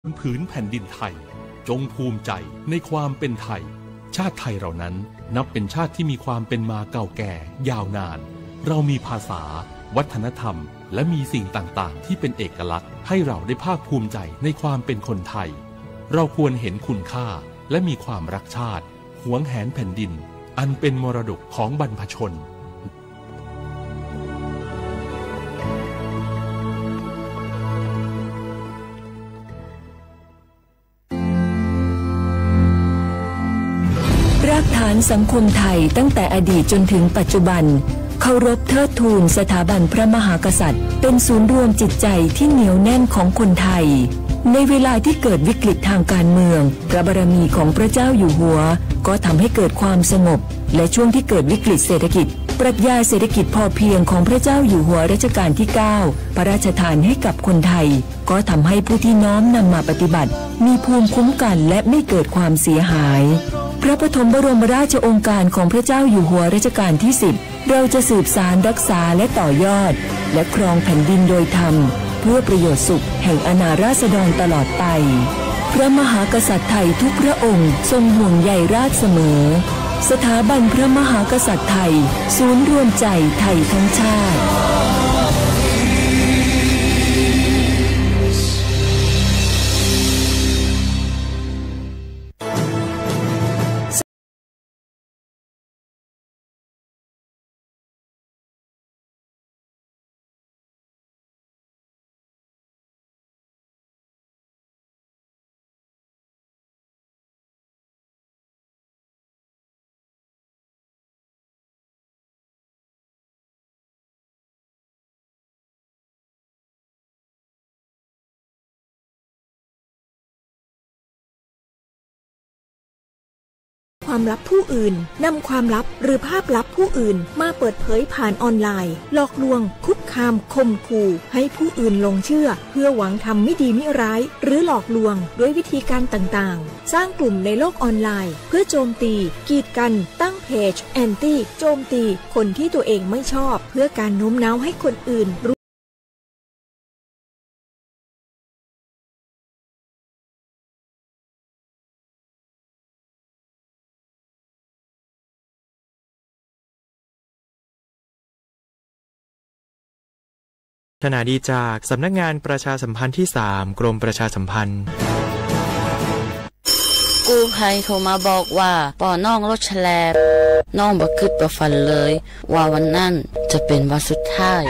บนผืนแผ่นดินไทยจงภูมิใจในความเป็นไทยชาติไทยเรานั้นนับเป็นชาติที่มีความเป็นมาเก่าแก่ยาวนานเรามีภาษาวัฒนธรรมและมีสิ่งต่างๆที่เป็นเอกลักษณ์ให้เราได้ภาคภูมิใจในความเป็นคนไทยเราควรเห็นคุณค่าและมีความรักชาติหวงแหนแผ่นดินอันเป็นมรดกของบรรพชนรากฐานสังคมไทยตั้งแต่อดีตจนถึงปัจจุบันเคารพเทิดทูนสถาบันพระมหากษัตริย์เป็นศูนย์รวมจิตใจที่เหนียวแน่นของคนไทยในเวลาที่เกิดวิกฤตทางการเมืองพระบารมีของพระเจ้าอยู่หัวก็ทำให้เกิดความสงบและช่วงที่เกิดวิกฤตเศรษฐกิจปรัชญาเศรษฐกิจพอเพียงของพระเจ้าอยู่หัวรัชกาลที่ 9พระราชทานให้กับคนไทยก็ทำให้ผู้ที่น้อมนำมาปฏิบัติมีภูมิคุ้มกันและไม่เกิดความเสียหายพระปฐมบรมราชโองการของพระเจ้าอยู่หัวรัชกาลที่ 10เราจะสืบสานรักษาและต่อยอดและครองแผ่นดินโดยธรรมเพื่อประโยชน์สุขแห่งอาณาราษฎรตลอดไปพระมหากษัตริย์ไทยทุกพระองค์ทรงห่วงใยราชเสมอสถาบันพระมหากษัตริย์ไทยศูนย์รวมใจไทยทั้งชาติความลับผู้อื่นนำความลับหรือภาพลับผู้อื่นมาเปิดเผยผ่านออนไลน์หลอกลวงคุกคามข่มขู่ให้ผู้อื่นหลงเชื่อเพื่อหวังทำไม่ดีไม่ร้ายหรือหลอกลวงด้วยวิธีการต่างๆสร้างกลุ่มในโลกออนไลน์เพื่อโจมตีกีดกันตั้งเพจแอนตี้โจมตีคนที่ตัวเองไม่ชอบเพื่อการโน้มน้าวให้คนอื่นขณะดีจากสำนักงานประชาสัมพันธ์ที่ 3กรมประชาสัมพันธ์กู้ภัยโทรมาบอกว่าป่อน้องรถแฉลบน้องบ่คิดบ่ฝันเลยว่าวันนั้นจะเป็นวันสุดท้าย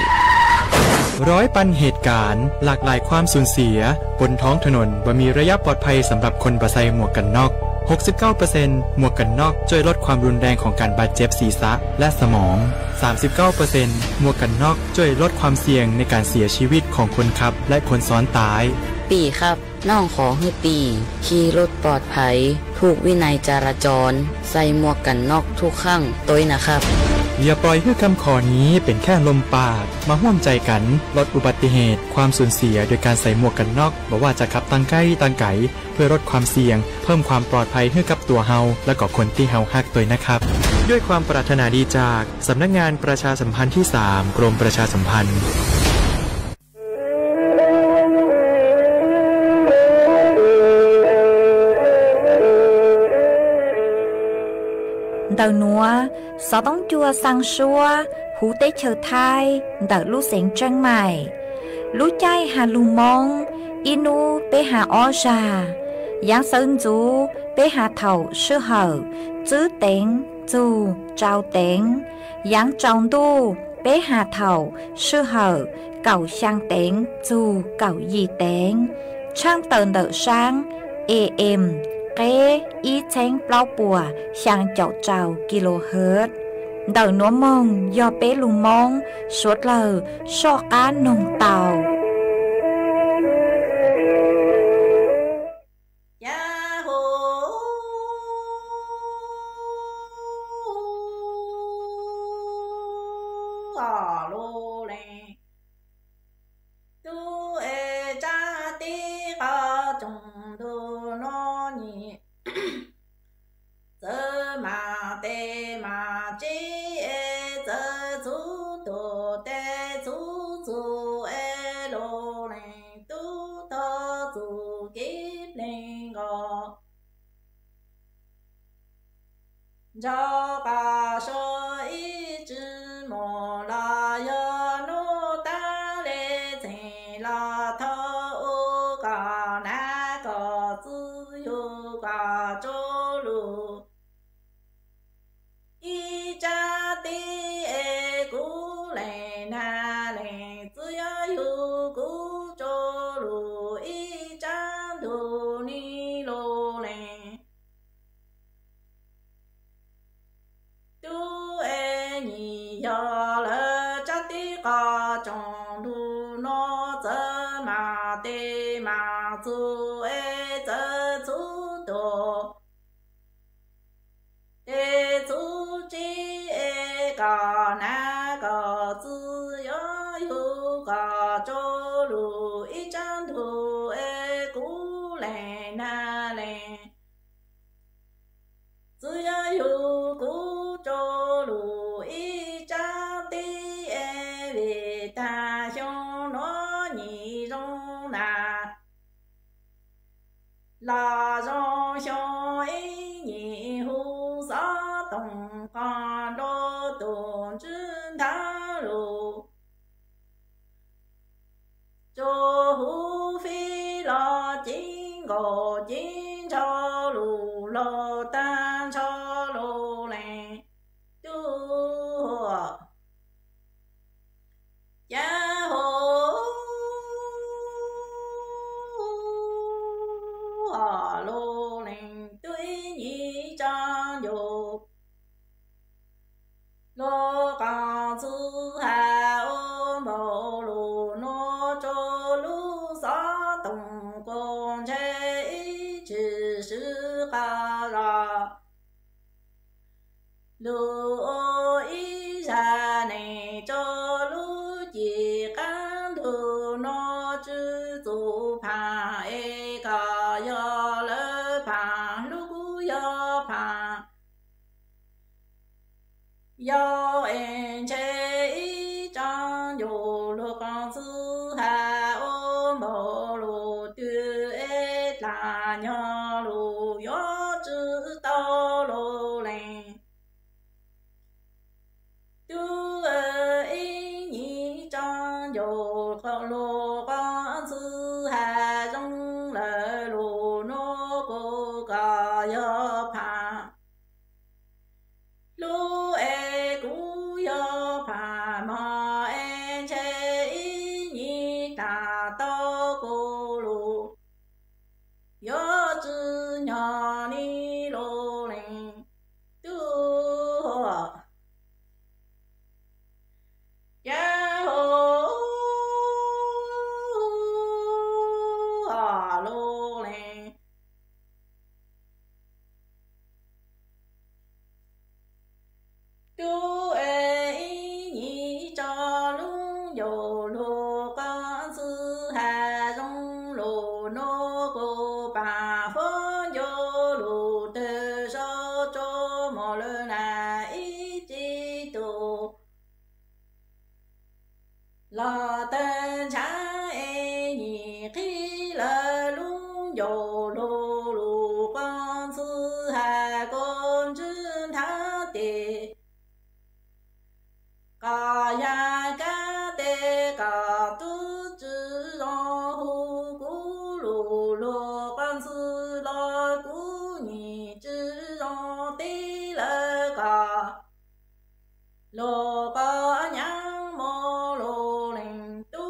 ร้อยปันเหตุการณ์หลากหลายความสูญเสียบนท้องถนนบ่มีระยะปลอดภัยสำหรับคนบ่ใส่หมวกกันน็อก69% หมวกกันน็อกช่วยลดความรุนแรงของการบาดเจ็บศีรษะและสมอง 39% หมวกกันน็อกช่วยลดความเสี่ยงในการเสียชีวิตของคนขับและคนซ้อนท้ายปีครับน้องขอให้ปีขี่รถปลอดภัยถูกวินัยจราจรใส่หมวกกันน็อกทุกครั้งตัวนะครับอย่าปล่อยให้คำขอนี้เป็นแค่ลมปากมาร่วมใจกันลดอุบัติเหตุความสูญเสียโดยการใส่หมวกกันน็อกบ่ว่าจะขับตั้งใกล้ตั้งไกลเพื่อลดความเสี่ยงเพิ่มความปลอดภัยให้กับตัวเฮาและก็คนที่เฮาฮักตัวนะครับด้วยความปรารถนาดีจากสำนักงานประชาสัมพันธ์ที่ 3กรมประชาสัมพันธ์Đầu núa, gió bóng chua sang xua, hú tế chờ thai, đợt lũ xén trăng mày. Lũ chay hà lù mông, inu bế hà o ra. Giáng sơn chú bế hà thầu sư hở, chữ tên, chú, trao tên. Giáng trọng đu bế hà thầu sư hở, cầu sang tên, chú, cầu gì tên. Trang tờn đợt sáng, AM. Kế ý chén bao bùa sang chậu trào kHz. Đầu núa mông do bế lù mông suốt lờ so cá nồng tàu. Kì linh ngọ cho cả sơ ý chữ mô la yo nô ta lê thề la thơ cả na cả tư yu cả chô lu y cha ti e cú lê na lê tư ya yu cú chô lu y cha du ni lô lê tu e ni ya le cha ti ka chong du no zhe ma de ma zu e zhe zu do de zu ji e ka na ka zi ya yu ka zhou lu yi zhang tu e gu lei na lei zi ya yu gu zhou lu yi zhang di e vi ta xiong nuo ni rong na la rong xiong yi ni hu sa dong ka lo dong zhen ta lu zhou hu fi la jing go jing chao lu lo dan chao lu lei du ya ho a lu lei tui ni zhang yu lo ga zi hai o mo lu no zhou lu sa dong gong che yi chi shi ga ra lu o yi sha nei zhou lu ji gan tu no zhi zu pan e ga ya le pan lu gu ya pan ya en che yi zhang yu lu gang zi hai o mo lu du e la nya lu yo zhi dao lu lei du e yi ni zhang yu lu gang zi hai zhong le lu no gu ga ya pan lu e gu ya pan ma en che yi ni da dao gu lu yo zhi nya ni lu lei du ya ho a lu lei du e yi ni zha lu yo lu gang zi hai zhong lu no gu ba feng yo lu de shao zhou mo le na yi ji du la den chan e ni ki le lu yo lu lu gang zi hai gong zhen ta de ga ya ga de ga du zhi rong hu gu lu lu gan zi la gu ni zhi rong de le ga lo ga nyang mo lu ling du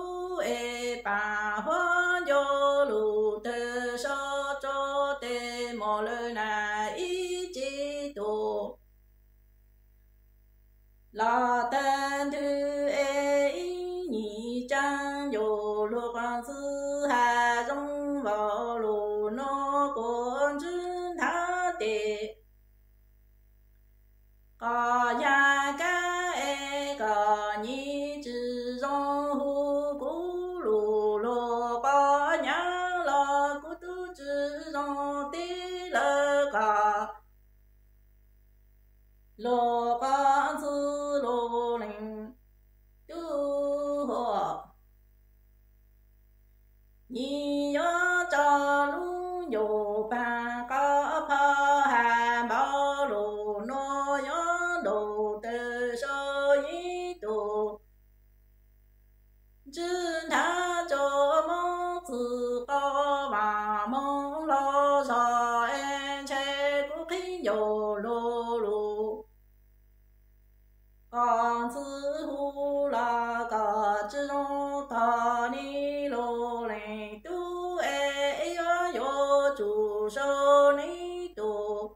e ba huan yo lu de shao zhou de mo le na yi ji du la dan tu e yi ni zhang yu lu gang zi hai zhong mo lu no gong zhen ta de ga ya ga e ga ni zhi rong hu gu lu lu ga nyang la gu du zhi rong de le ga lo ga zi lu ling du ni ya zha lu dù ba có phá hà bao lù nô yón đồ tê sơ ý tù chân thá cho mong tự có và mong lo cho em chế cũng khi dù lô lù còn sư hù là cả chứ nó ta ni lô lệ tu e yo chủ sơ ni tu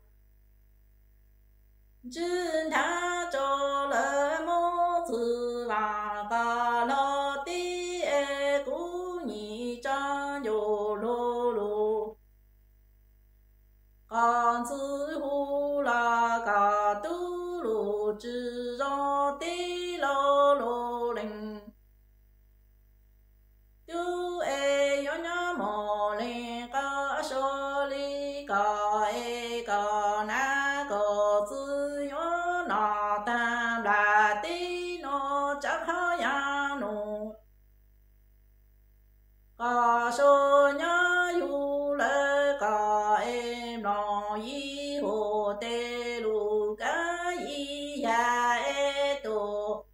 chân thá cho lỡ mô sư và cả lo tí e cú nhị cha yo lô lù còn sư hù là cả tu lù chư do tí lô lô linh tu e yo nhá mò lê ca sô li ca e ca na ca sư yo na tam la tí no chắc ha ya no ca sô nhá yu lê ca em no yi hồ tê lu ca yi ya e tô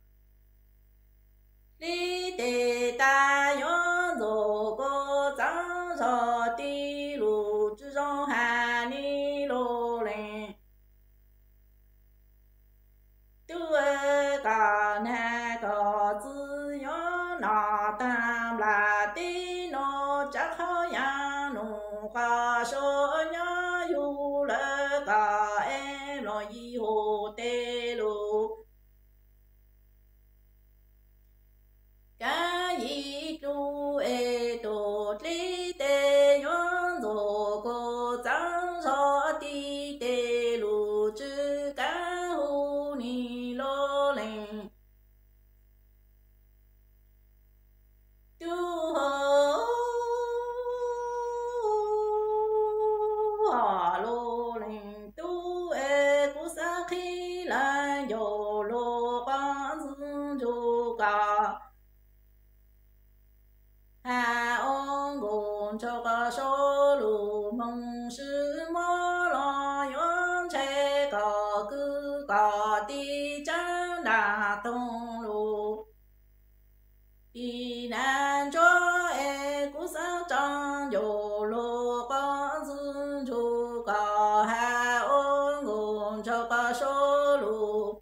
li tê ta yo dô cô zang sơ tí lu chư zong hà ni lô lê tu e ca na ca zư yo na tam la tí no chắc ha ya no ca sô nhá yu lê ca em no yi hồ tê lu ca yi tu e tô li tê yon dô cô zang sơ tí tê lu chư ca hu ni lô lê tu hô hà lô lê tu e cú sa khi la yo lô quan dương du ca hà ôn gồm cho ca số lù mong sư mô lo yon che ca cư ca ti chan đà tông lù đi nan cho e cú sa trang yo lô quan dương du ca hà ôn gồm cho ca số lù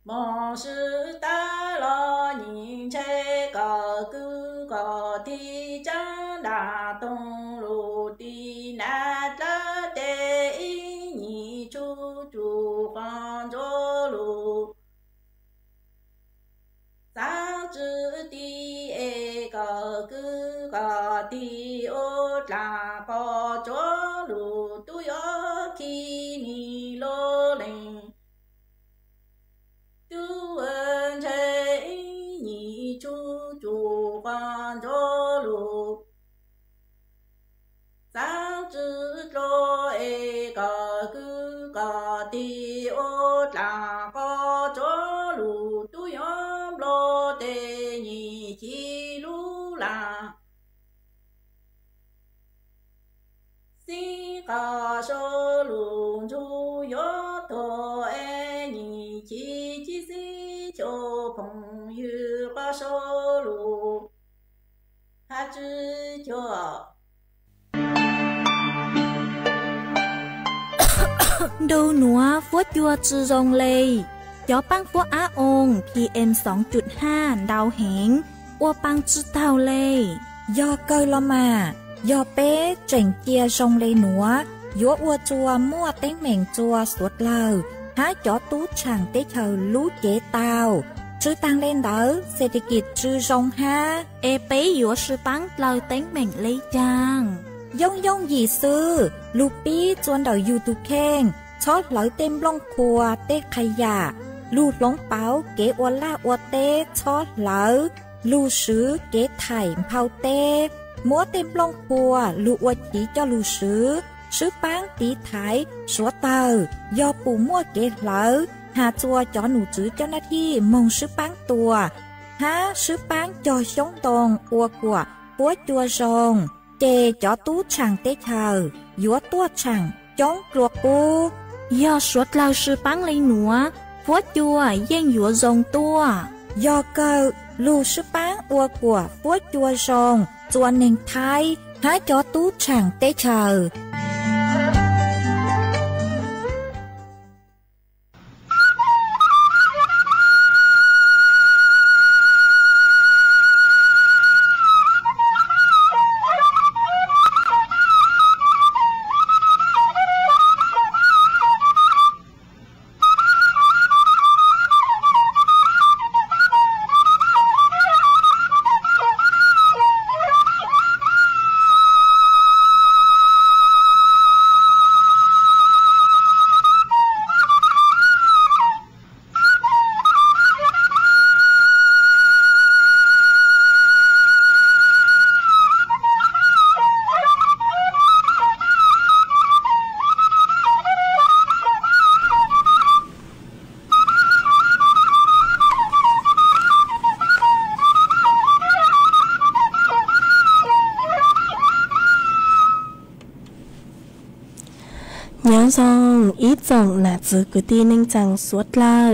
mong sư ta lo nhìn che ca cư ca ti chan đà tông lù ti na la tê y nhị chu chu quan chô lù sa chư ti e ca cư ca ti ô la ca chô lù tu yo ki ni lô lê tu ân chế nhị chu chu quan chô lù sang chư lô e ca cư ca ti ô la ca chô lù tu yom lô tê nhị chi lù la si ca sô lù chu yo thô e nhị chi chi si cho phong yu ca sô lù ha chư cho đâu núa phốt chua chư rong lê gió băng phốt á ôn PM 2.5 đào hẹn ô băng chư tàu lê do cơ lo mà do bé chảnh chia rong lê núa dúa ua chua mua ténh mèn chua suốt lờ há chó tú chẳng tế chờ lú chế tàu chư tăng lên đỡ sẽ đi kịp chư rong ha e bé dúa sư băng lờ ténh mèn lê chàng dông dông gì sư lù bí chuan đầu YouTube khen chót lỡ tem long khua tê khai giả lù lóng báo kế ua la ua tê chót lỡ lù sứ kế thải phao tê múa tem long khua lù ua chỉ cho lù sứ bán tí thái số tờ do bù mua kế lỡ hà chua cho nụ chữ cho nó thi mong sứ bán tua há sứ bán cho sống tồn ua của búa chua rồng chê chó tú chẳng tê chờ dúa tua chẳng chống ruột bu do suốt lao sư bán lấy nữa búa chua yên dúa rồng tua do cơ lưu sư bán ua của búa chua rồng chua nền thái há chó tú chẳng tê chờ nhớ rằng ít dòng là giữ cứ tin nên chẳng suốt lao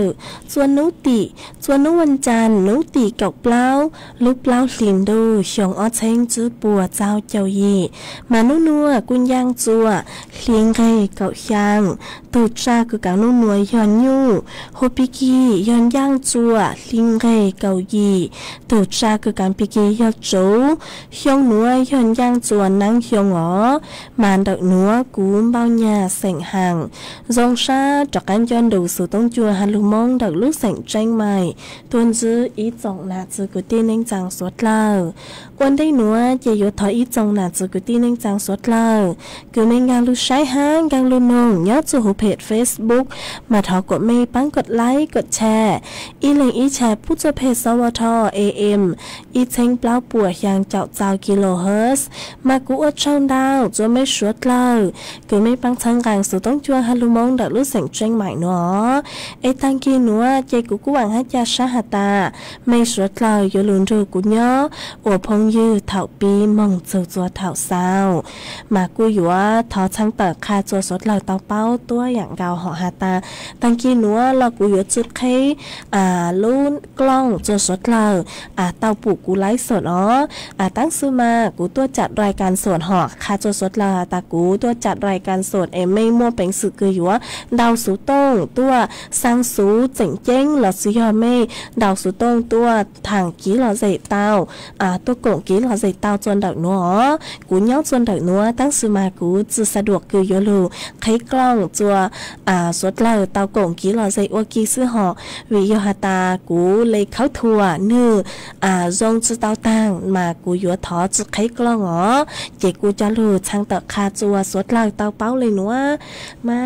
chuan nấu tỉ chuan nấuวันจันทร์nấu tỉ cọc lao lúc lao liền đô xiong ở trên chữ bùa trao châu gì mà nấu nua quân giang chùa liền gây cậu giang từ ra cứ cả nấu nua giòn nhu hồ piki giòn giang chùa liền gây cậu gì từ ra cứ cả piki giòn chú xiong nua giòn giang chùa nắng xiong ó mà đợi nua cú bao nhà sảnh hàng dòng xa trọc anh cho đủ sự tông chùa hà lù mong đợi lúc sảnh tranh mày tuân dư ít dòng là dư cứ tin anh chẳng suốt lao quan đây nữa chỉ có thọ ít dòng là dư cứ tin anh chẳng suốt lao cứ mình ngang lưu sai hang ngang lưu nông nhớ cho hộp page Facebook mà thọ của mình bán gật like gật share ý lên ý share put cho page Sawatho AM ý thanh bao bùa hàng chạo chào kilohertz mà cú ở trong đào cho mấy suốt lao cứ mấy bán thang càng sự tông chua hà lù mong đợi lúc sảnh tranh mày nữa ấy tăng kia nữa chỉ của cú bằng hát cha sa hà ta mấy suốt lao vô luôn rồi cú nhớ ở phong như thảo pi mong châu chua thảo sao mà cú vừa thọ thang tờ kha chua suốt lao tao bao tua dạng gạo họ hà ta tăng kia nữa là cú vừa chút khay luôn clong chua suốt lao tao phụ cú lái sổ nó tăng sư mà cú tua chặtรายการสวนhọ kha chua suốt lao ta cú tua chặtรายการสวนไม่มั่วเป็นสื่อคืออยู่ว่าดาวสูต้งตัวสร้างสูเจ๋งเจ้งหลอดสียอไม่ดาวสูต้งตัวทางกี้หลอดใส่เตาตัวโก่งกี้หลอดใส่เตาจนดักนัวกูย้อจนดักนัวตั้งสื่อมากูจะสะดวกคืออยู่ลูใครกล้องตัวสดเล่าเตาโก่งกี้หลอดใส่ว่ากี้ซื้อหอวิโยหตากูเลยเข้าทัวเนื้อจงจะเตาตั้งมากูอยู่ถอจะใครกล้องอ๋อเจกูจะลูช่างตะคาจัวสดเล่าเตาเป้าเลยนัวมา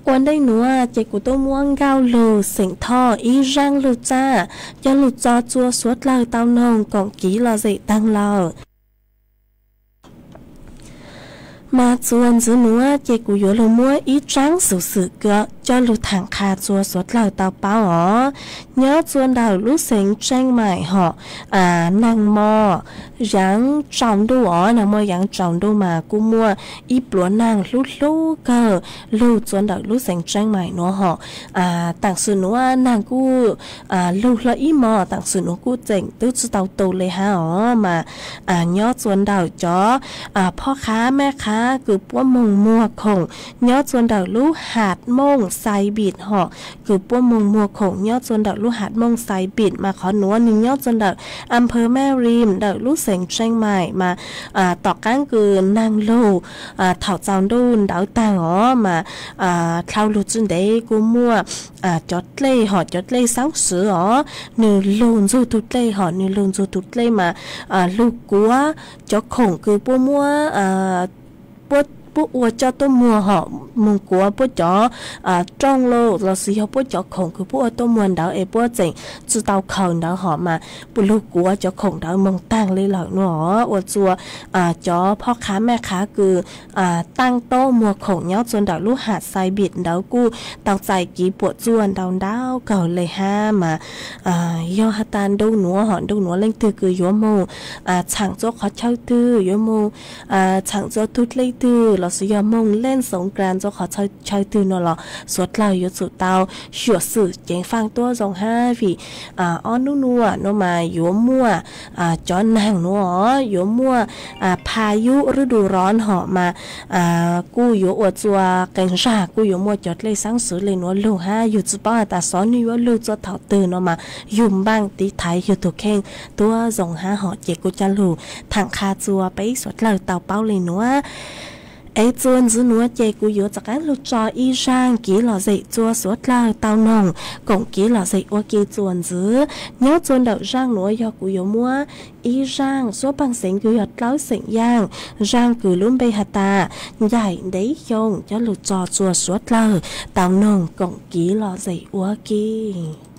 วันได้หนูเจ้ากูต้องม่วงเกาลูสิงท่ออีร่างลูจ้าจะลูจอจัวสวดเราเต้านองกองกี้เราใส่ตั้งเรามาจวนซื้อหนูเจ้ากูอยู่ลงมัวอีจ้างสุดๆก็จะลูทางคาจัวสวดเราเต้าเป้าอ๋อเนื้อจวนดาวลูเสิงแจ้งใหม่เหาะนางมอยังจอมดูอ๋อนางมอยังจอมดูมากูมัวอีปลวนางลูก็ลูจวนดาวลูเสิงแจ้งใหม่เนาะเหาะต่างสื่อหนูนางกูลูละอีมอต่างสื่อหนูกูเจ๋งตื้อจะเต้าโตเลยฮะอ๋อมาเนื้อจวนดาวจ๋อพ่อค้าแม่ค้าคือป้วมงมัวคงเนื้อจวนดาวลูหาดมงไซบิดเหาะคือป้วมงมัวคงเนื้อจวนดาวลูหาดมงไซบิดมาขอหนัวหนึ่งเนื้อจวนดาวอำเภอแม่ริมดาวลูเสียงเชียงใหม่มาต่อก้างคือนางลูเถ่าจางดูนดาวต่างอ๋อมาเท่าลูจุนเดกูมัวจดเล่หอจดเล่สังสืออ๋อหนึ่งลูนจูทุดเล่หอหนึ่งลูนจูทุดเล่มาลูกกัวจดคงคือป้วมัว ปุ๊อัวเจ้าตัวมัวเหาะมึงกัวปุ๊จ๋อจ้องโลเราสิเขาปุ๊จ๋อคงคือปุ๊อัวตัวมวนดาวปุ๊เจ๋งจุดเตาเข่าดาวหอมาปุ๊ลูกกัวเจ้าคงดาวมึงตั้งเลยหรอกเนาะอัวจัวจ้อพ่อค้าแม่ค้าคือตั้งโต๊ะมัวคงเนาะจนดาวลูกหาดไซบิดดาวกู้เตาใจกี่ปวดจวนดาวเก่าเลยห้ามาย่อฮัตานดูหนัวหอนดูหนัวเล่งตือคือยัวโมช่างโจ๊กขอเช่าตื้อยัวโมช่างโจ๊กทุดเลยตื้อเราสิยอมงเล่นสงกรานต์โจ๊กขอเช่าตื้อเนาะหรอสวดเราอยู่สุดเตาชัวสื่อเจงฟังตัวทรงห้าพี่อ้อนนัวเนาะมายัวมั่วจอนนางเนาะยัวมั่วพายุฤดูร้อนเหาะมากู้ยัวอวดจัวกังชากู้ยัวมั่วจอดเลยสังสือเลยเนาะลูกห้าอยู่จุดป้าแต่สอนนี่ว่าลูกจะเถ่าตื่นเนาะมายุ่มบ้างตีไทยอยู่ตัวเข่งตัวส่งหาหอเจกูจะลูทางคาจัวไปสวดเลยเต่าเป้าเลยเนาะไอ้จวนซื้อเนื้อเจกูอยู่จากการลูกจออีช่างกี่หล่อใส่จัวสวดเลยเต่านองกงกี่หล่อใส่ว่ากี่จวนซื้อเนื้อจวนเดาช่างเนื้อยอกูอยู่มัวอีช่างสวดบังเสียงกูหยดเล้าเสียงย่างช่างกูลุ่มไปหาตาใหญ่ได้ยงจะลูกจอจัวสวดเลยเต่านองกงกี่หล่อใส่ว่ากี่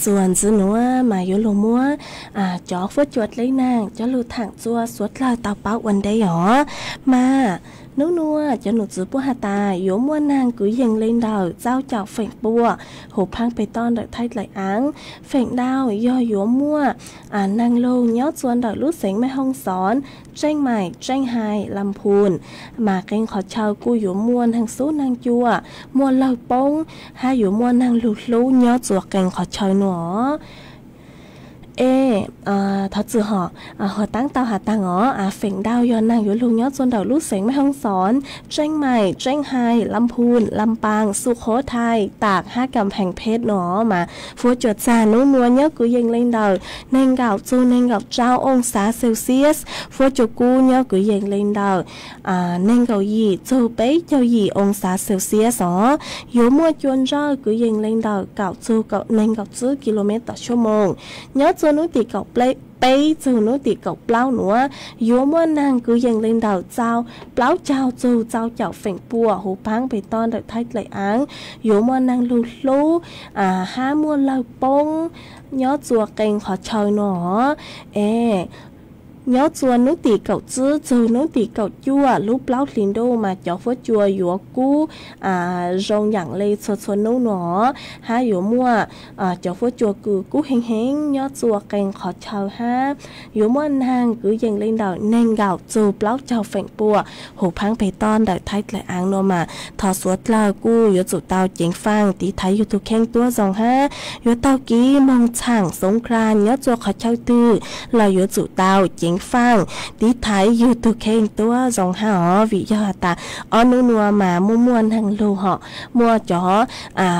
ส่วนซื้อหนูมาอยู่ลงมัวจอกฟัดจวดเลยนางจะลูถังจัวสวดลายเตาเป้าวันได้หรอมานัวจะหนูจื้อปัวหาตาโยมว่านางกุยยังเล่นดาวเจ้าเจ้าเฝ่งปัวหูพังไปต้อนดอกไทยไหลอ้างเฝ่งดาวย่อโยมมัวนางโลย้อส่วนดอกลูกเสงแม่ห้องสอนแจ้งใหม่แจ้งไฮลำพูนมาเก่งขอเช่ากูโยมมวนทางสู้นางจัวมวนเหล่าปงให้โยมมวนนางลูลูย้อจัวเก่งขอเช่าหนอทอดจือหอหัวตั้งเตาหาตังเฝ่งดาวย้อนนางอยู่ลุงยอดจนดาวลูกเสงแม่ห้องสอนเจ้งใหม่เจ้งไฮลำพูนลำปางสุโขทัยตาก5 กำแพงเพชรหนอมาฟัวจวดจานุ่นวลเยอะกูยังเล่นดาวเน่งเก่าจูเน่งเก่าเจ้าองศาเซลเซียสฟัวจวกูเยอะกูยังเล่นดาวเน่งเก่ายีจูเป๊เจ้ายีองศาเซลเซียสอยู่มัวจวนจ้ากูยังเล่นดาวเก่าจูเก่าเน่งเก่าจูกิโลเมตรต่อชั่วโมงเยอะจวนนุติเก่าไปจูนุติเก่าเปล่าหนัวยัวมัวนางกูยังเล่นดาวเจ้าเปล่าเจ้าจูเจ้าเจ้าเฝ่งปัวหูพังไปต้อนเด็กไทยไหลอ้างยัวมัวนางลูห้ามัวเหล่าปงย้อจัวเก่งขอชอยหนอnhớ chùa nước tỉ cậu chứ từ nước tỉ cậu chua lúc lão liền đâu mà cháu phớt chùa dùa cú rong nhặng lê sơ nấu nó ha dùa mua cháu phớt chùa cứ cú hén nhớ chùa càng khó chào ha dùa mua hàng cứ dần lên đầu nên gạo chùa lão cháu phèn bùa hồ phang bề ton đợi thay lại ăn nó mà thọ suốt là cú dùa chủ tao chén phang tí thấy dùa thuộc khen tua dòng ha dùa tao ký mong chẳng sống kran nhớ chùa khó chào tư là dùa chủ tao chén phang tí thái yêu tu khen tua dòng ha vì do ta nua mà mua hàng lưu họ mua chó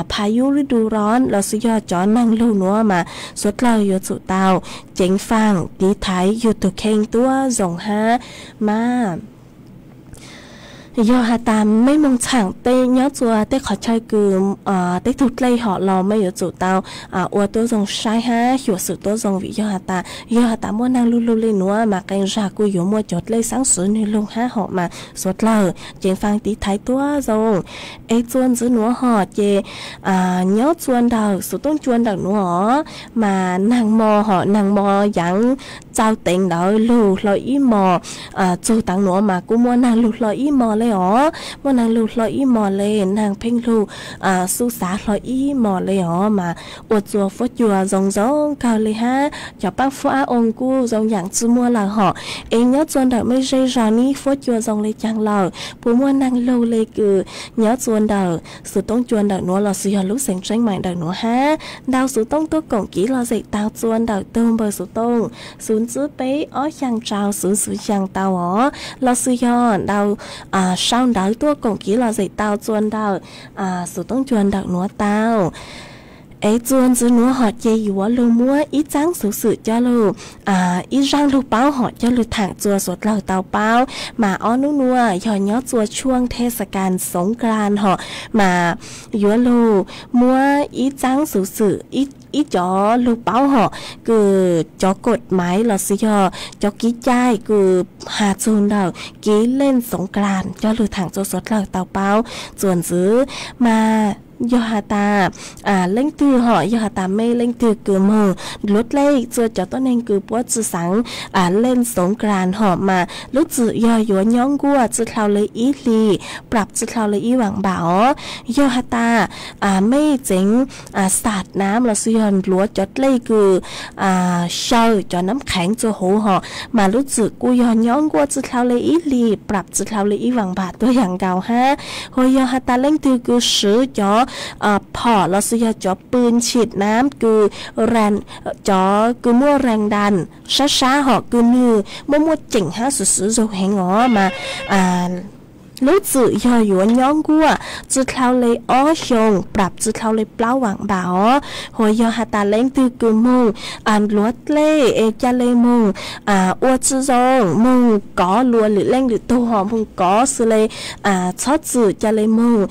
phayuฤดูร้อนเราซื้อยอchó năng lưu nữa mà suốt lâu yêu chủ tao chén phang tí thái yêu tu khen tua dòng ha mà do hà tam mấy mong chẳng tê nhớ chùa tê khó chơi cứ tê thụt lây họ lò mấy ở chỗ tao ô tô dòng sai ha hiểu sự tô dòng vì do hà ta mua năng lu lên nữa mà cái ra cô yếu mua chốt lây sáng sớm nên luôn ha họ mà suốt lờ trên phang tí thái tua dòng ấy chuan giữ nữa họ chê nhớ chuan đầu số tôn chuan đầu nữa mà nàng mò dặn trao tiền đợi lù lôi ý mò chú tặng nữa mà cũng mua nàng lù lôi ý mò lên mua nàng lù lôi ý mò lên nàng phênh lù su xá lôi ý mò lên mà uột chùa phốt chùa rong cao lên ha cho bác phó ông cu rong dạng chú mua là họ ấy nhớ chuan đầu mới dây ra ní phốt chùa rong lên chẳng lờ bố mua nàng lù lên cứ nhớ chuan đầu sự tông chuan đầu nữa là sự hiện lúc sáng tranh mạnh đầu nữa ha đào sự tông tôi còn kỹ là dạy tao chuan đầu tôm bờ sự tông xuống dưới bé ở giang trào sự giang tao ở là sự hiện đầu sau đó tôi còn kỹ là dạy tao chuan đầu sự tông chuan đầu nữa tao ấy chuan dưới nữa họ chơi yếu luôn mua ít trắng sự cho luôn ít răng luôn báo họ cho luôn thẳng chùa sốt lầu tàu báo mà ở núi nua họ nhớ chùa chuôngเทศกาลสงกรานต์họ mà yếu luôn mua ít trắng sự ít cho lưu báo họ cứ cho cột máy là sự cho ký chai cứ hà chun đầu ký lên sóng càn cho lưu thẳng cho sốt lầu tàu báo chuồn dưới mà do hà ta lên từ họ do hà ta mê lên từ cửa mờ lót lấy cho tôi nên cứ bớt chữ sáng lên sóng càn họ mà lúc chữ do nhón qua chữ thao lấy ý lì pรับchữ thao lấy ý vàng bảo do hà ta mê chính sạt nám là suy hồn lúa chót lấy cứ sâu cho nắm kháng cho hổ họ mà lúc chữ cô do nhón qua chữ thao lấy ý lì pรับchữ thao lấy ý vàng bảo tôi hàng gạo ha hồi do hà ta lên từ cứ sửa choพอเราซื้อจอปืนฉีดน้ำคือแรงจอคือมั่วแรงดันช้าๆหอกคือมือมั่วเจ๋งฮะสุดๆจะแหงอ๋อมาlúc tự do yếu nhóm của tự thao lấy ó sông pรับtự thao lấy plau vàng bảo hồi do hà ta lên từ cửa mông lúa lê cha lê mông ô chữ rong mông có lúa lưỡi lên lưỡi tô họ mông có sư lê chót tự cha lê mông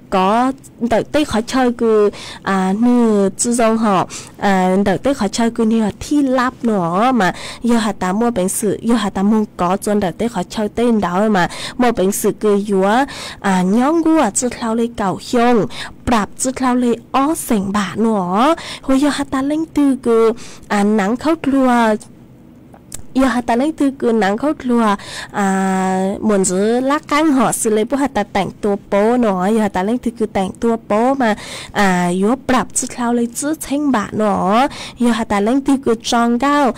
có đợt tết khỏi chơi cứ như chữ rong họ đợt tết khỏi chơi cứ như là thi lap nữa mà do hà ta mua bánh sự do hà ta mông có cho đợt tết khỏi chơi tên đó mà mua bánh sự cười yếu nhóm của chữ thao lấy cầu hiông pรับchữ thao lấy ó sành bả nữa hồi giờ ta lên từ cứ nắng khâu lùa giờ ta lấy từ cứ nắng khâu lùa muốn giữ lá căng họ xử lý bữa taแต่งตัวโป๊nữa giờ ta lên từ cứ แต่งตัวโป๊mà yếu pรับchữ thao lấy chữ thanh bả nữa giờ ta lên từ cứ tròn cao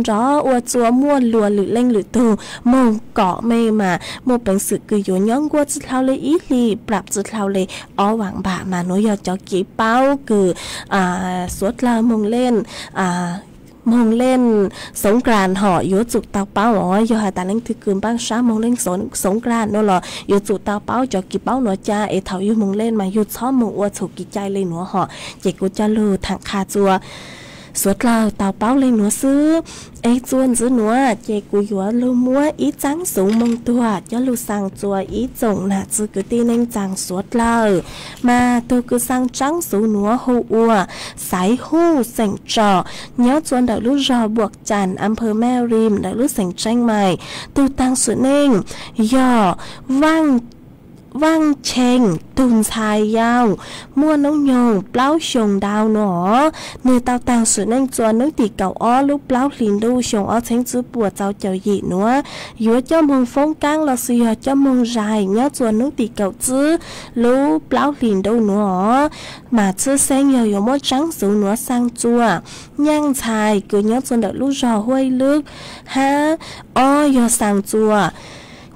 rõ ô chúa mua lùa lưỡi lên lưỡi tù mông cỏ mê mà một bản sự cứ yếu nhóm của chữ thao lấy ít đi pรับchữ thao lấy ó vàng bả mà nó giờ cho kỹ bao cứ suốt là mong lên sóng càn họ yếu chụp tao báo họ do hai ta lên từ cường băng sáng mong lên sóng càn nó là yếu chụp tao báo cho kịp báo nó cha ấy thảo yếu mong lên mà yếu chó mong qua chụp kịp trai lên nữa họ chỉ có cha lừa thằng kha chùa suốt là tao báo lên nữa xứ ấy chuồn giữ nữa chỉ có yếu lưu mua ít trắng súng mong tua cho lưu sang chùa ít trồng là chỉ cứ tin anh chàng suốt là mà tôi cứ sang trắng súng nữa hô ua sải hô sành trò nhớ chuồn đợi lúc rò buộc tràn âm phơ mẹ rim đợi lúc sành tranh mày tôi tăng sự nên do vang chèn tùn xài yao mua nấu nhồng plau sồng đào nọ nơi tao tăng sự nên cho nước tì cầu ó lúc plau liền đu sồng ó tránh chữ bùa cháu chào dị nữa yếu cho mông phong cang là sự cho mông dài nhớ cho nước tì cầu chữ lúc plau liền đu nữa mà chữ sen nhiều yếu mỗi trắng xuống nữa sang chua nhang xài cứ nhớ cho đợi lúc rò huay nước ha ó yếu sang chua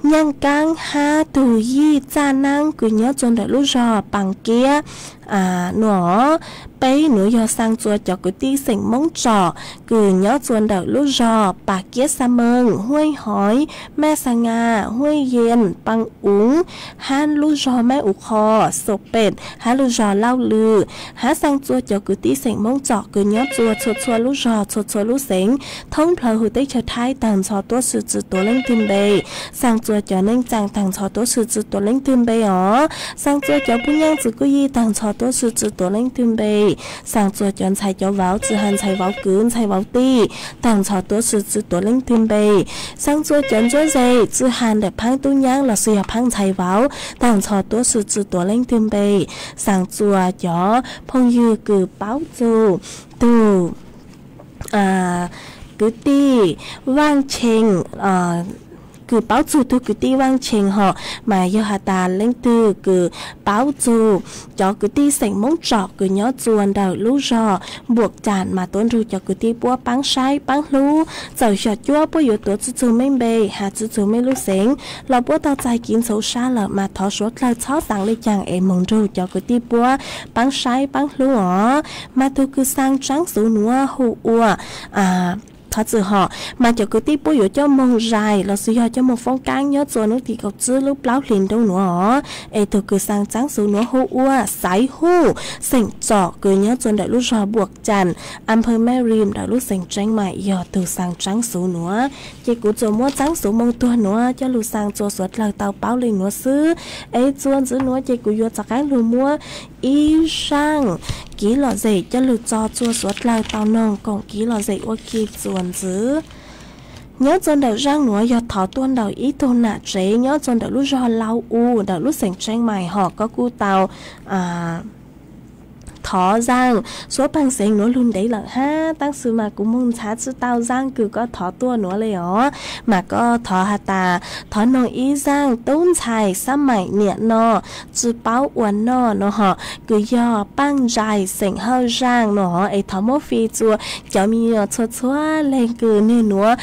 nhang cang ha tù yi cha năng cứ nhớ cho đợi lúc rò bằng kia nó bây nữa do sang chùa cho cái tí sỉnh móng trò cứ nhớ chuồn đợi lúc rò bà kia sa mừng huay hỏi mẹ sang nga huay yên bằng uống han lúc rò mẹ ủ kho sộp bệt han lúc rò lau lư há sang chùa cho cái tí sỉnh móng trò cứ nhớ chùa chùa lúc rò chùa lúc sỉnh thông thờ hồi tích cho thái tàn cho tốt sự chữ tổ lên tim đầy sang chùa cho nên chẳng tặng cho tổ sự chữ tổ lên tương bề ó sang chùa cho bún nhang chữ có gì tặng cho tổ sự chữ tổ lên tương bề sang chùa cho chạy cho vào chữ hành chạy vào cưỡng chạy vào ti tặng cho tổ sự chữ tổ lên tương bề sang chùa cho dây chữ hành để phang tu nhang là sự phang chạy vào tặng cho tổ sự chữ tổ lên tương bề sang chùa cho phong dư cử báo dù tu cứ đi vang chênh cứ báo dù tôi cứ đi vang chênh họ mà yêu hà ta lên từ cứ báo dù cho cứ đi sành móng trọ cứ nhớ chuồn đầu lú rò buộc chàn mà tuân ru cho cứ đi búa băng sai băng lú dầu cho chúa búa yếu tố chú mênh bề hà chú mênh lú sánh lò búa tao chạy kín xấu xa lợ mà thọ số lời chó tặng lấy chàng em mong ru cho cứ đi búa băng sai băng lú ó mà tôi cứ sang trắng số núa hù ua thật sự họ mà cho cứ tiếp bố cho mong dài là suy cho một phong cang nhớ rồi nó thì cậu chưa lúc láo liền đâu nữa ấy từ cứ sang trắng xuống nó hô ua sải hô sành trọ cứ nhớ rồi đại lúc rò buộc chàn Amper Marim đại lúc sành tranh mại giờ từ sang trắng xuống nữa chỉ cũng cho mua trắng xuống mong tua nữa cho lúc sang cho suốt lời tàu báo liền nữa xứ ấy chuan giữ nữa chỉ cũng vô cho cái lúc mua y sang ký lọ dậy cho lụt cho chua suốt lời tàu nông còn ký lọ dậy ok chuồn giữ nhớ chôn đầu răng nữa do thọ tuôn đầu ý tôn nạ chế nhớ chôn đầu lúc do lau u đầu lúc sành tranh mày họ có cu tàu thọ răng số bằng sành nữa luôn đấy là ha tăng sự mà cũng mong chả chứ tao răng cứ có thọ tua nữaเลยó mà có thọ hà tà thọ nong ý răng tốn xài xăm mày nhẹ nọ chứ báo uốn nọ họ cứ do băng dài sành hơi răng nọ ấy thọ mốt phi chua cho mi chua lên cứ nè nữa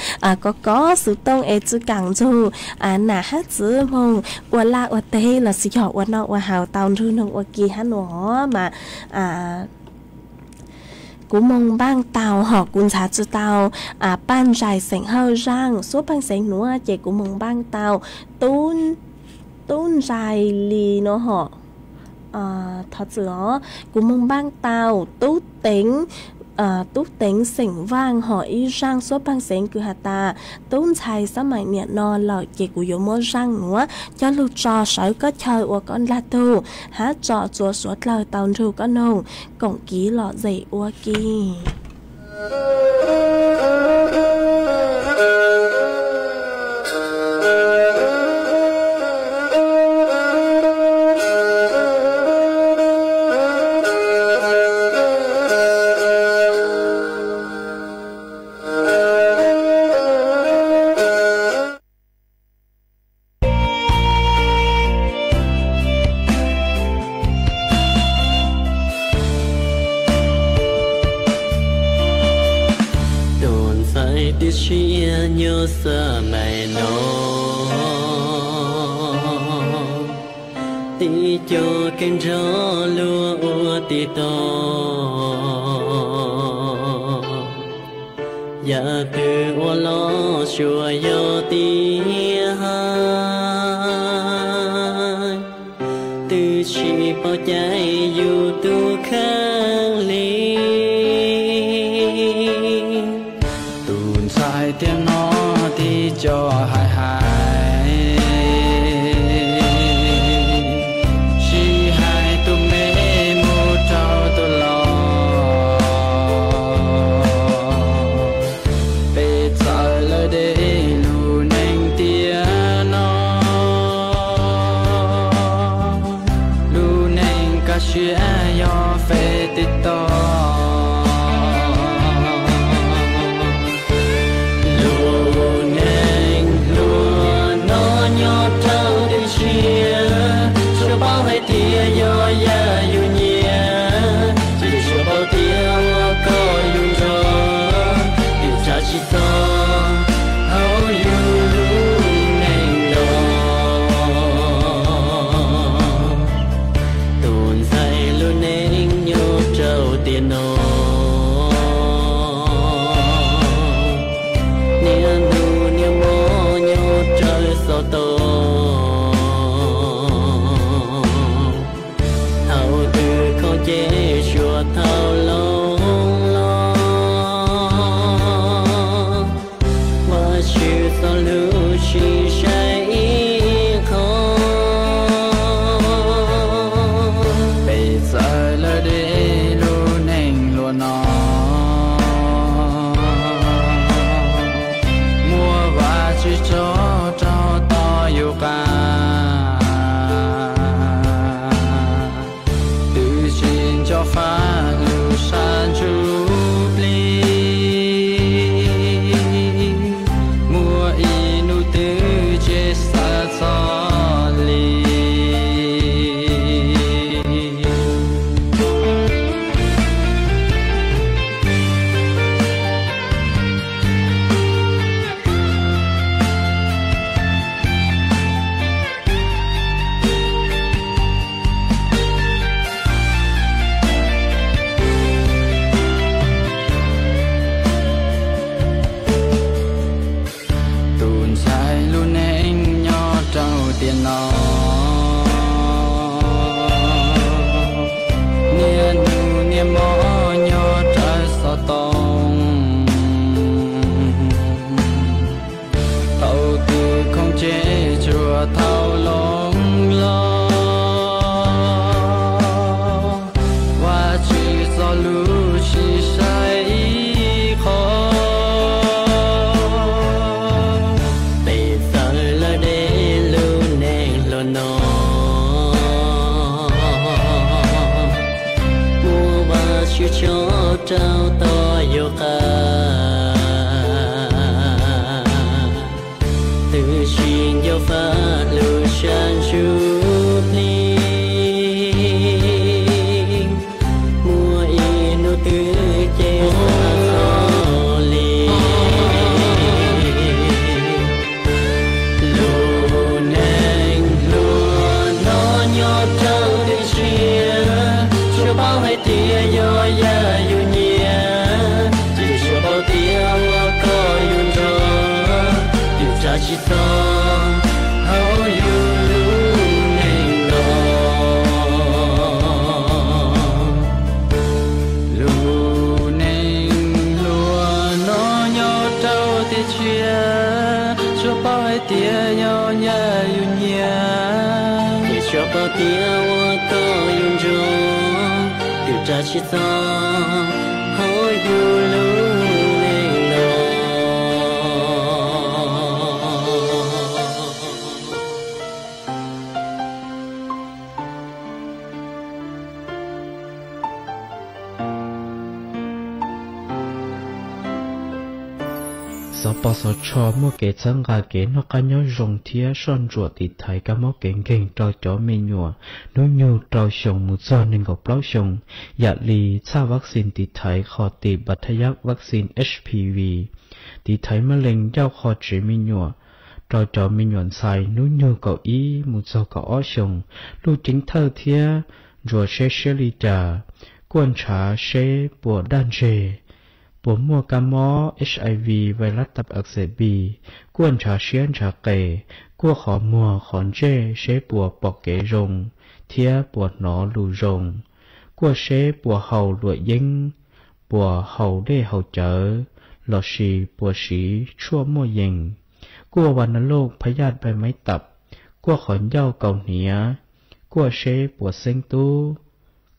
có sự tông ấy chứ càng chu nà hát chứ mong uốn la uốn tê là sự họ uốn nọ uốn hào tao rư nong uốn kỳ hát nọ mà cú mong bang tàu họ cũng trả cho tàu ban dài sành hơi răng số ban sành nữa chị cũng mong bang tàu tốn dài lì nó họ thật sự đó cũng mong bang tàu tốt tính sành vang họ y răng số bang sành cứ hạt ta tốn xài sao mày nhẹ no lợi chị của yếu mơ răng nữa cho lúc trò sở có chơi của con la tu hát trò chúa suốt lời tàu rù có nông cổng ký lọ dậy ua kỳ nhớ sơ mày nó tí cho kênh gió lúa tí to giờ từ ô lo chùa yo tí hai từ chỉ bao cháy dù tu khang lý tiếng nó thì cho hai chỉ hai tụi mẹ mua trâu tụi lo bây giờ lời để lù nành tia nó lù nành cả chuyện yo phê tít to hãy nó nia nu nia mò nhỏ trái sao tông tàu từ không chế chùa thao lông lo và chỉ do lũ chỉ say khó bây giờ là để lưu nền lo nó mua và chịu cho trao to yêu cả từ chuyện yêu phật lưu san chụp đi mua inu từ chế sao li lu neng lu nó nhót trâu đi chia chưa bao hay tia yo ya yu nhia chỉ chưa bao tia wa có yu đó điều tra chỉ xong how you neng đó lu neng lu nó nhót trâu đi chia chưa bao hay tia yo ya yu nhia chỉ chưa bao tia wa có yu đó điều tra chỉ xong how you neng đó sao bao giờ cho mua cái chân gà cái nó cá nhớ rồng thía son ruột thì thấy cá mó kén kén trò chó mê nhùa nó nhiều trò sòng một giờ nên gặp bao sòng dạ lì xa vaccine thì thấy khó tì bạch thay vaccine HPV thì thấy mà lên giao khó chỉ mê nhùa trò chó mê nhuận xài nó nhiều cậu ý một giờ cậu ó sòng lưu chính thơ thía rồi sẽ lì trà quan trả sẽ bùa đan chê bố mua cá mó HIV virus tập ạc sẽ bì quan trả xiên trả kề qua khó mua khón chê sẽ bùa bọc kế rồng thía bùa nó lù rồng qua sẽ bùa hầu lụa dính bùa hầu đê hầu chở lọ xì bùa xí chua mua dình quaวันโลกพยาธิใบไม้ตับquaขอนเย้าเก่าเหนียqua sẽ bùa sinh tu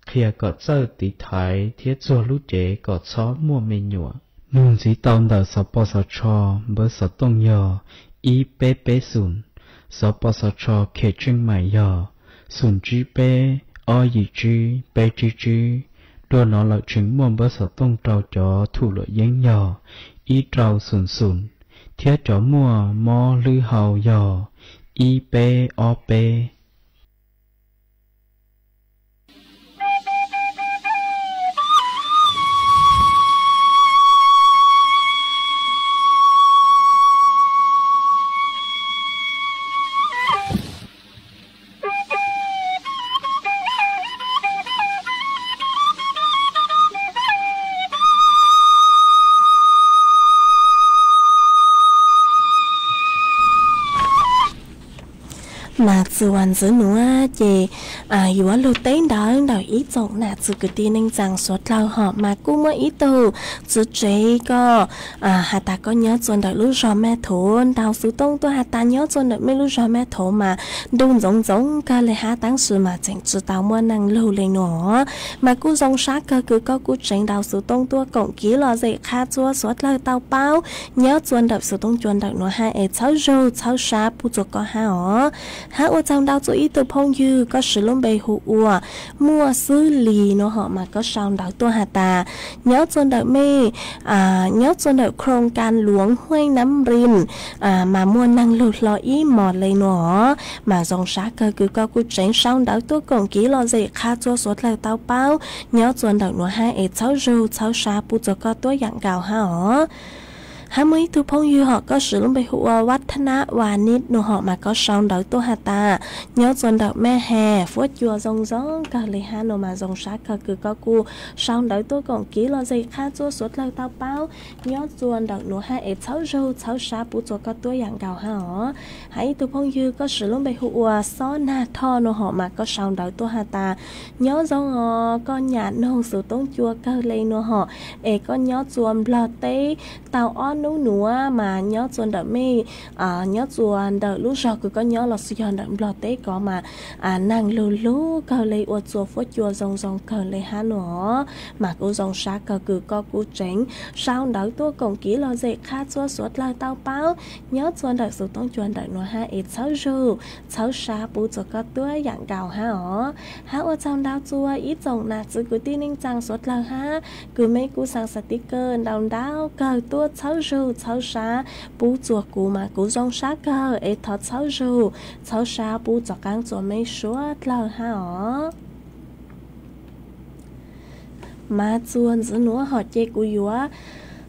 khi có sơ tí thái thiết cho lũ trẻ có chó mua mê nhụa nôn dĩ tông đào sọ bò sọ cho bơ sọ tông yò ý bê bê sùn sọ bò sọ cho kê chân mày yò sùn chí bê o yì chí bê chí chí đua nó là chứng mua bơ sọ tông trao cho thủ lộ giấy yò ý trao sùn sùn thiết cho mua mò lư hào yò ý bê o bê mà từวันgiữa nữa chị dù ở lưu tế đó đào ý trọng là từ cái tin anh rằng số lao họ mà cũng mới ý từ từ chế có hà ta có nhớ chọn đợi lưu rõ mẹ thổ đào sự tông tôi hà ta nhớ chọn đợi mấy lưu rõ mẹ thổ mà đông giống cả lời hà tăng sự mà chẳng chỉ tao mua năng lưu lên nữa mà cũng giống sát cơ cứ có cũng chẳng đào sự tông tôi cộng ký là dạy khá chua số lao tao bao nhớ chọn đợi sự tông chọn đợi nó hai ấy cháu râu cháu sa bu chuột có hà ó hà ở trong đào chuỗi từ phong dư có sự lông bề hụ ua mua xứ lì nó họ mà có sao đào tua hà ta nhớ chọn đợi mê nhớ chọn đợi khung can luống huay nắm rin mà mua năng lụt lo ý mọt lấy nó mà dòng sát cơ cứ có cú tránh sao đào tua cộng ký lo dậy khá chua số lao tao bao nhớ chọn đợi nó hai ấy cháu râu cháu sa bu chuột có tua dạng gạo hà ó mấy thu phong yu họ có sử dụng bài hùaวัฒนวานิชnô họ mà có song đợi tô hà ta nhớ chuẩn đợi mẹ hè phốt chùa rong rong cả lì hà nô mà rong sát cả cứ có cu song đợi tô còn kỹ lo gì khá chua suốt lời tao bao nhớ chuẩn đợi nô hà ế cháu râu cháu sát bù cho có tuổi dạng gạo hà họ hãy thu phong yu có sử dụng bài hùa xó na tho nô họ mà có song đợi tô hà ta nhớ rong con nhà nông sử tông chùa cơ lì nô họ ế con nhớ chuẩn bờ tây tàu on nú núa mà nhớ chuẩn đợi mi nhớ chuẩn đợi lúc sau cứ có nhớ là sử dụng đợi bờ tây có mà nàng lù lú cơ lì ở chùa phố chùa rong rong cơ lì hà nữa mà cô rong sát cơ cứ có cú tránh sau đợi tôi còn kỹ lo gì khá chua suốt lời tao báo nhớ chuẩn đợi sử tông chuẩn đợi nó ha ít sáu rù sáu sa bù cho có tuổi dạng gạo ha ở trong đào chùa ít dòng nạt giữ cứ tin ninh rằng suốt lời ha cứ mấy cú sang sticker đào đào cờ tua sáu rù sáu sa bù chùa cú mà cú rong sát cơ ít thọt sáu rù sáu sa bù cho căng chùa mấy suốt lời ha mà chuồn giữ núa họ chê cú dúa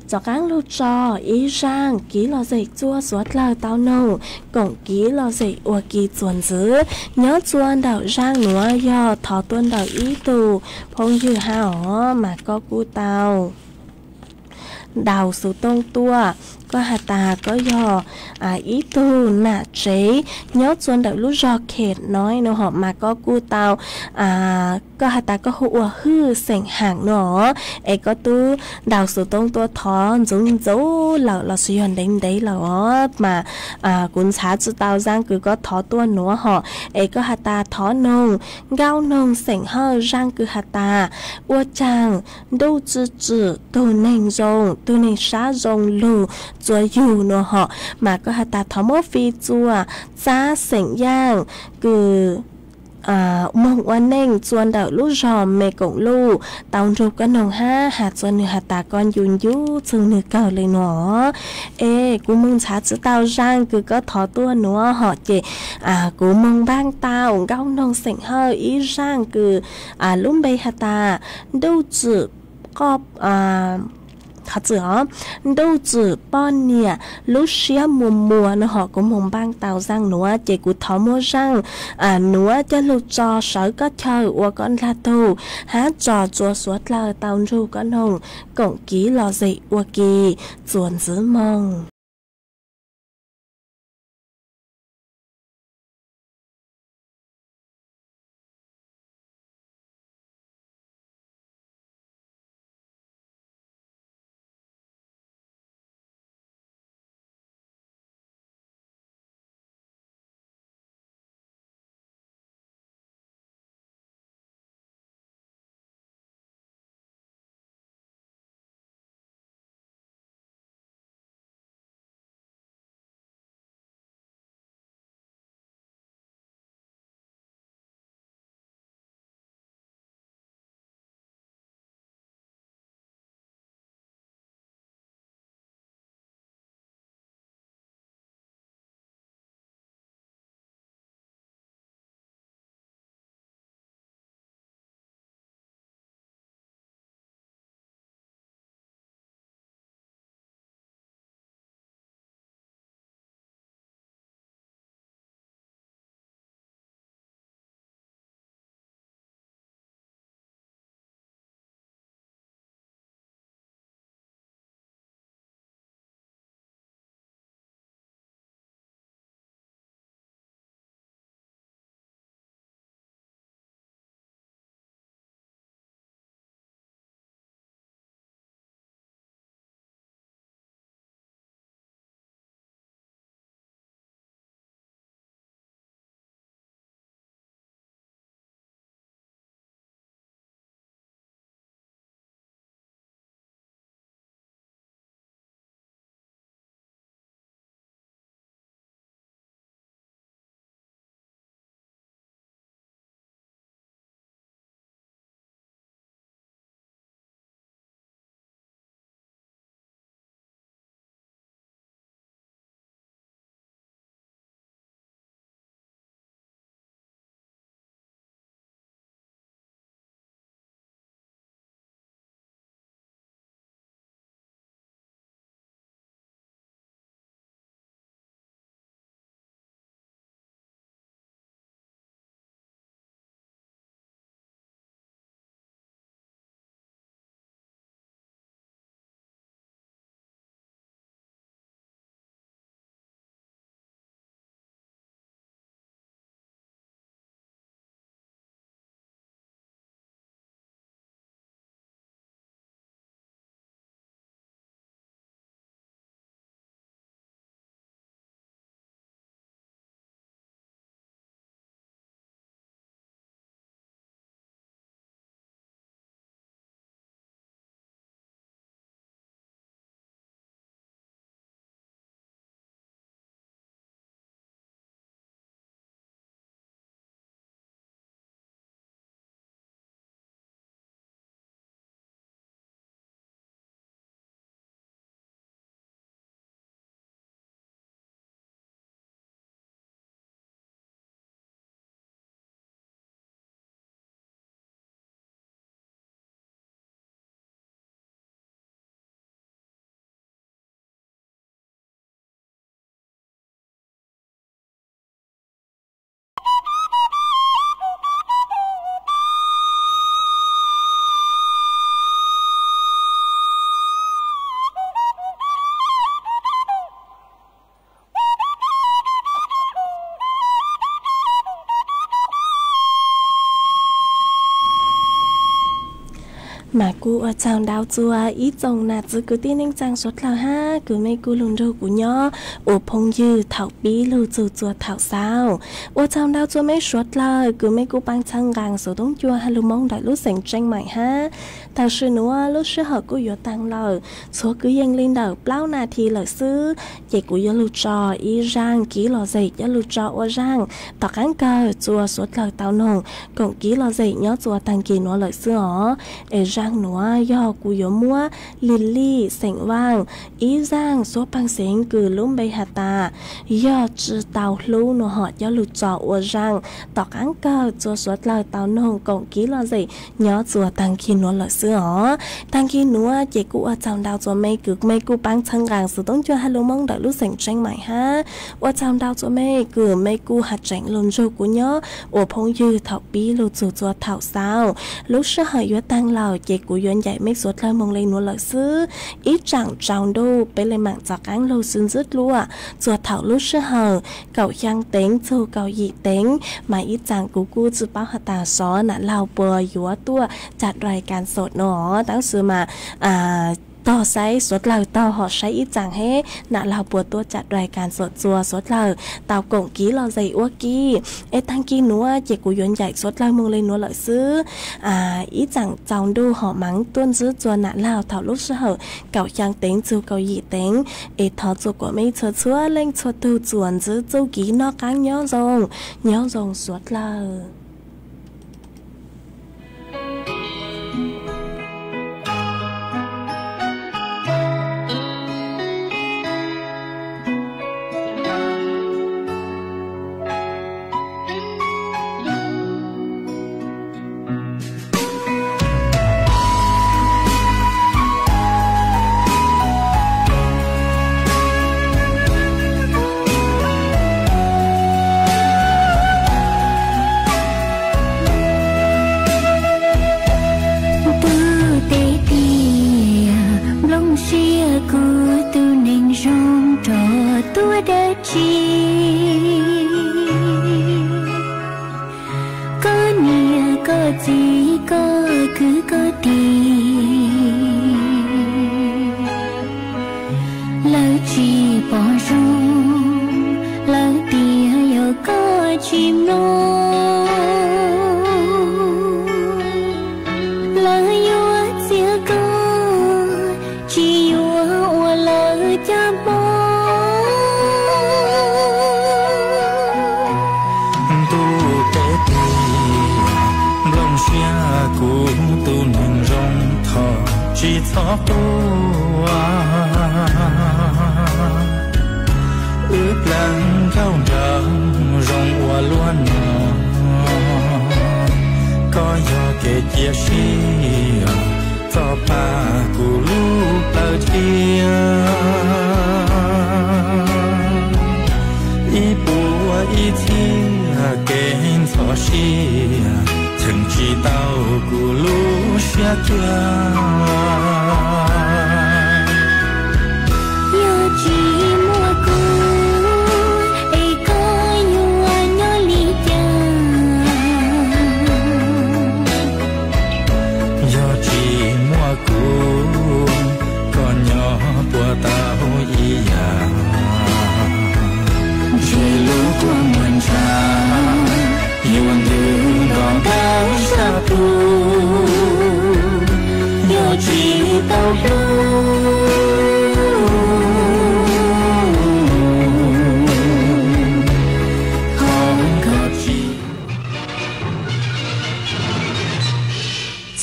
cho cán lưu trò ý rằng ký lo dịch chua suốt lời tao nâu cổng ký lo dịch ua kỳ chuồn giữ nhớ chuồn đảo rang núa do thọ tuân đảo ý tù phong dư hào mà có cú tao đào số tông tua có hạt tà có giò ý tu nạ chế nhớ chuồn đợi lúc giò khệt nói nó họ mà có cu tàu có hạt tà có hụa hư sành hàng nó ấy có tu đào số tông tua thó giống dấu là suy hoàn đánh đấy là mà cuốn xá chú tàu giang cứ có thó tua nó họ ấy có hạt tà thó nông gao nông sành hơ giang cứ hạt tà ua chàng đâu chữ chữ tu nành rồng tu nành xá rồng lù chùa dù nó họ mà có hạt tà thó mô phi chùa giá sảnh giang cứ mong oan neng chuan đảo lúc giòm mẹ cổng lu tàu rụp cái nòng ha hạt chuan nửa hạt tà con yun yu chừng nửa cờ lên nó ê cú mong chả chữ tao rang cứ có thọ tua nó họ chị cú mong bang tao gao nòng sảnh hơi ý rang cứ lúc bây hạt tà đâu chữ có thật sự đâu chữ bon nè lúc xía mùa nó họ cũng mong bang tàu răng nữa chỉ của thọ mua răng nữa cho lúc cho sở có chơi của con la tu há trò chùa suốt là tàu ru con hồng cộng ký lò dị của kỳ chuồn giữ mong mà cô ở trong đào chùa ý chồng nà chứ cứ tin anh chàng suốt là ha cứ mấy cô lùn râu của nhỏ ở phong dư thảo bí lưu chùa chùa thảo sao ở trong đào chùa mấy suốt là cứ mấy cô băng chăng gàng số đông chùa hay lưu mong đại lúc sành tranh mày ha thảo sư nữa lúc sư họ cô yếu tăng lời số cứ yên lên đầu bao nà thì lời sư vậy của yếu lưu trò ý rang ký lò dậy yếu lưu trò ở rang tỏ cán cờ chùa suốt lời tao nồng còn ký lò dậy nhớ chùa tăng kỳ nó lời sư ó để rang nữa do của yếu mua lily sành vang ý rang số băng sánh cứ lúm bay hạt ta do chữ tàu lú nó họ yếu lưu trò ở rang tỏ cán cờ chùa suốt lời tao nồng còn ký lò dậy nhớ chùa tăng kỳ nó lời sư ó tăng kỳ nữa chị cụ ở trong đào chùa mây cứ mây cụ băng chân gàng sự tống cho hello mong đợi lúc sành tranh mày ha ở trong đào chùa mây cứ mây cụ hạt tránh lồn râu của nhớ ở phong dư thảo bí lô chùa chùa thảo sao lúc sơ hỏi yếu tăng lào chị cụ yếu dạy mấy suốt lời mong lên nó lợi sư ít chẳng trào đô bế lên mạng giọt cán lâu xuyên dứt lúa chùa thảo lúc sơ hỏi cậu giang tính châu cậu dị tính mà ít chẳng cụ cụ chữ báo hạt tà xó nạ lào bờ yếu tua chặt rài càn sột nó đáng sự mà to say suốt lời to họ say ít chẳng hết nạ lào bùa tua chặt rài càn sột chùa suốt lời tàu cổng ký lò dày ua ký ê tăng ký nữa chỉ của yuan dạy suốt lời mong lên nó lợi sư ít chẳng chồng đu họ mắng tuôn giữ chùa nạ lào thảo lúc sơ hở cậu chẳng tính chú cậu dị tính ê thọ chùa của mấy chùa chúa lên chùa tu chuồn giữ chú ký nó cáng nhớ rồng suốt lời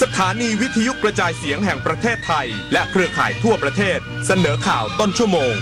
สถานีวิทยุกระจายเสียงแห่งประเทศไทยและเครือข่ายทั่วประเทศเสนอข่าวต้นชั่วโมง